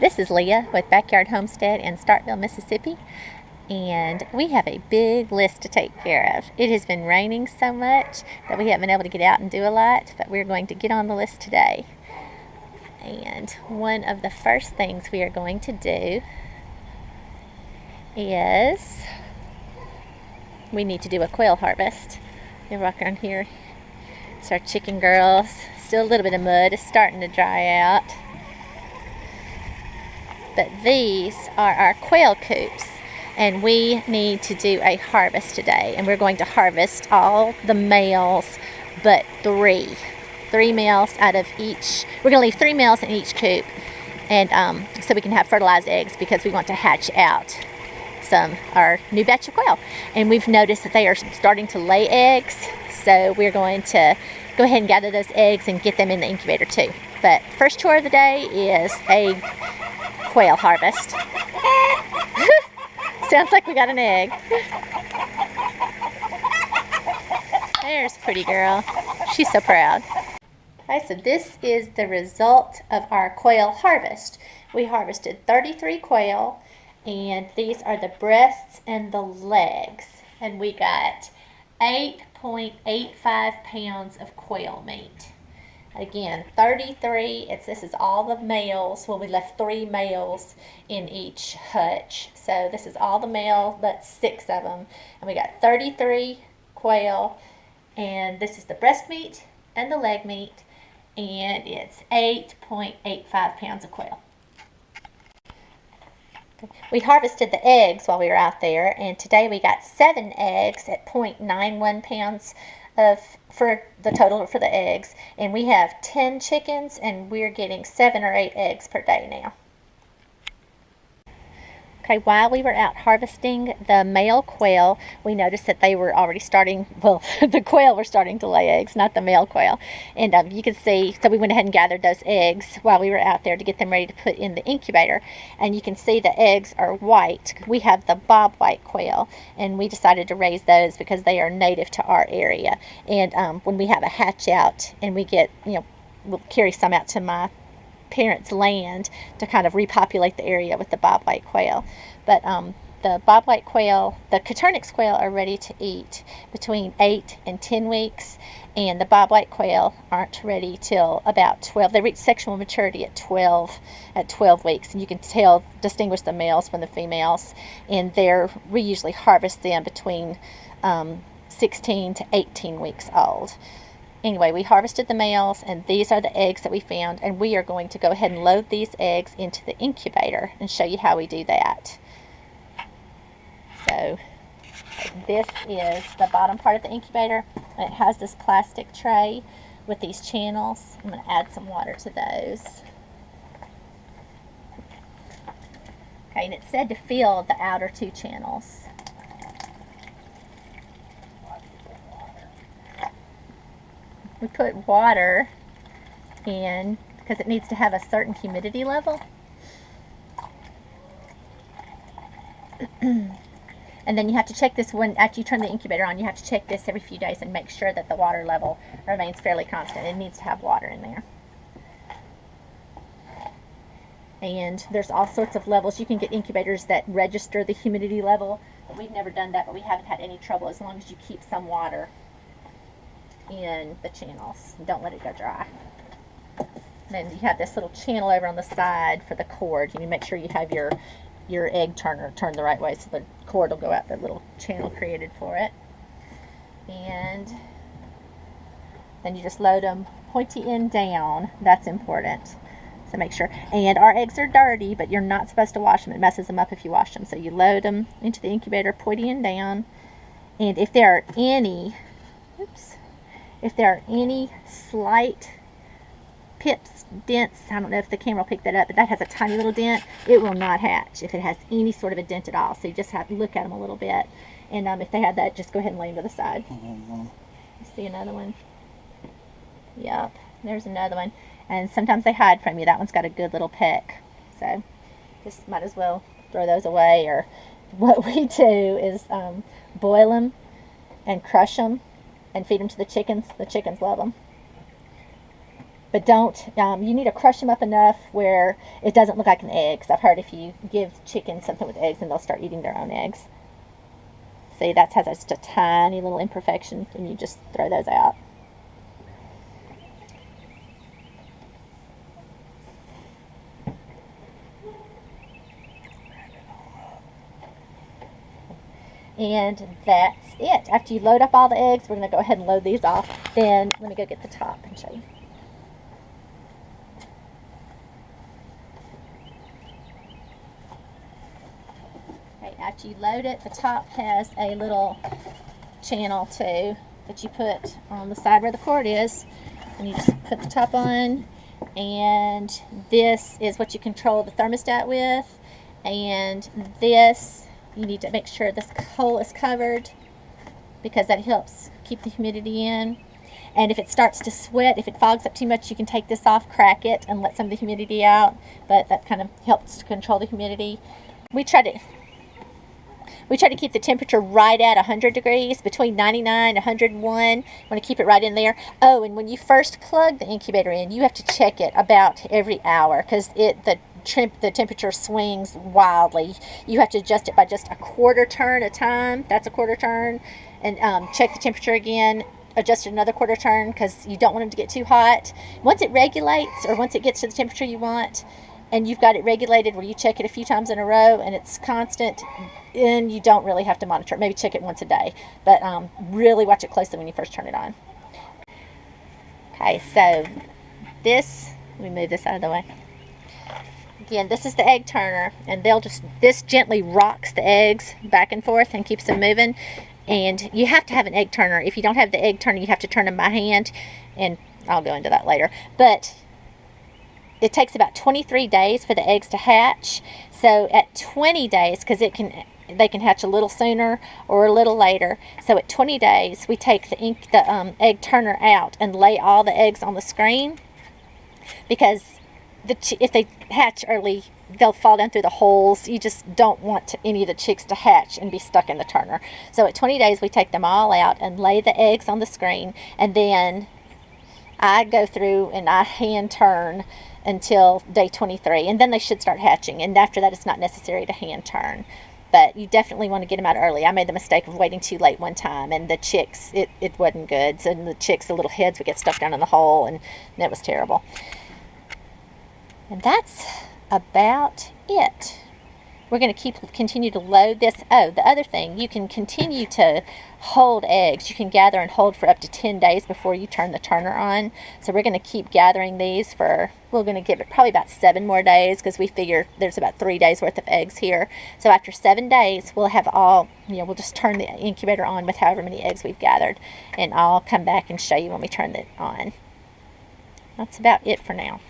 This is Leah with Backyard Homestead in Starkville, Mississippi, and we have a big list to take care of. It has been raining so much that we haven't been able to get out and do a lot, but we're going to get on the list today. And one of the first things we are going to do is we need to do a quail harvest. You walk around here. It's our chicken girls. Still a little bit of mud. It's starting to dry out. But these are our quail coops, and we need to do a harvest today, and we're going to harvest all the males but three males out of each. We're going to leave 3 males in each coop, and so we can have fertilized eggs, because we want to hatch out our new batch of quail. And we've noticed that they are starting to lay eggs, so we're going to go ahead and gather those eggs and get them in the incubator too. But first chore of the day is a quail harvest. Sounds like we got an egg. There's pretty girl. She's so proud. Okay, so this is the result of our quail harvest. We harvested 33 quail, and these are the breasts and the legs. And we got 8.85 pounds of quail meat. Again, 33, this is all the males. Well, we left 3 males in each hutch. So this is all the male, but 6 of them. And we got 33 quail, and this is the breast meat and the leg meat, and it's 8.85 pounds of quail. We harvested the eggs while we were out there, and today we got 7 eggs at 0.91 pounds for the total for the eggs, and we have 10 chickens, and we're getting 7 or 8 eggs per day now. Okay, while we were out harvesting the male quail, we noticed that they were already starting, well, the quail were starting to lay eggs, not the male quail. And you can see, so we went ahead and gathered those eggs while we were out there to get them ready to put in the incubator. And you can see the eggs are white. We have the bob white quail, and we decided to raise those because they are native to our area. And when we have a hatch out and we get, we'll carry some out to my parents' land to kind of repopulate the area with the bob white quail. But the bob white quail, the Coturnix quail, are ready to eat between 8 and 10 weeks, and the bob white quail aren't ready till about 12. They reach sexual maturity at 12 weeks, and you can distinguish the males from the females. And we usually harvest them between 16 to 18 weeks old. Anyway, we harvested the males, and these are the eggs that we found, and we are going to go ahead and load these eggs into the incubator and show you how we do that. So this is the bottom part of the incubator, and it has this plastic tray with these channels. I'm going to add some water to those. Okay, and it said to fill the outer 2 channels. We put water in because it needs to have a certain humidity level. And then you have to check this after you turn the incubator on. You have to check this every few days and make sure that the water level remains fairly constant. It needs to have water in there. And there's all sorts of levels. You can get incubators that register the humidity level. We've never done that, but we haven't had any trouble as long as you keep some water in the channels. Don't let it go dry. Then you have this little channel over on the side for the cord. You make sure you have your egg turner turned the right way so the cord will go out the little channel created for it. And then you just load them pointy end down. That's important. So make sure. And our eggs are dirty, but you're not supposed to wash them. It messes them up if you wash them. So you load them into the incubator pointy end down. And if there are any slight pips, dents, I don't know if the camera will pick that up, but that has a tiny little dent, it will not hatch if it has any sort of a dent at all. So you just have to look at them a little bit. And if they have that, just go ahead and lay them to the side. You see another one? Yep, there's another one. And sometimes they hide from you. That one's got a good little peck. So just might as well throw those away. Or what we do is boil them and crush them and feed them to the chickens. The chickens love them. But don't, you need to crush them up enough where it doesn't look like an egg. Because I've heard if you give chickens something with eggs, then they'll start eating their own eggs. See, that has just a tiny little imperfection, and you just throw those out. And that's it. After you load up all the eggs, we're going to go ahead and load these off. Then let me go get the top and show you. Okay, after you load it, the top has a little channel too that you put on the side where the cord is. And you just put the top on. And this is what you control the thermostat with. And this, you need to make sure this hole is covered because that helps keep the humidity in. And if it starts to sweat, if it fogs up too much, you can take this off, crack it, and let some of the humidity out. But that kind of helps to control the humidity. We try to keep the temperature right at 100 degrees, between 99 and 101. Want to keep it right in there. Oh, and when you first plug the incubator in, you have to check it about every hour because the temperature swings wildly. You have to adjust it by just a quarter turn a time. That's a quarter turn. And check the temperature again. Adjust it another quarter turn because you don't want it to get too hot. Once it regulates, or once it gets to the temperature you want, and you've got it regulated where you check it a few times in a row and it's constant, then you don't really have to monitor it. Maybe check it once a day. But really watch it closely when you first turn it on. Okay, so this, let me move this out of the way. Again, this is the egg turner, and this gently rocks the eggs back and forth and keeps them moving. And you have to have an egg turner. If you don't have the egg turner, you have to turn them by hand, and I'll go into that later. But it takes about 23 days for the eggs to hatch. So at 20 days, because they can hatch a little sooner or a little later. So at 20 days, we take the egg turner out and lay all the eggs on the screen, because if they hatch early, they'll fall down through the holes. You just don't want any of the chicks to hatch and be stuck in the turner. So at 20 days, we take them all out and lay the eggs on the screen. And then I go through and I hand turn until day 23. And then they should start hatching. And after that, it's not necessary to hand turn. But you definitely want to get them out early. I made the mistake of waiting too late one time, and the chicks, it wasn't good. So the chicks, the little heads would get stuck down in the hole, and that was terrible. And that's about it. We're going to continue to load this. Oh, the other thing, you can continue to hold eggs. You can gather and hold for up to 10 days before you turn the turner on. So we're going to keep gathering these we're going to give it probably about 7 more days, because we figure there's about 3 days worth of eggs here. So after 7 days, we'll have we'll just turn the incubator on with however many eggs we've gathered. And I'll come back and show you when we turn it on. That's about it for now.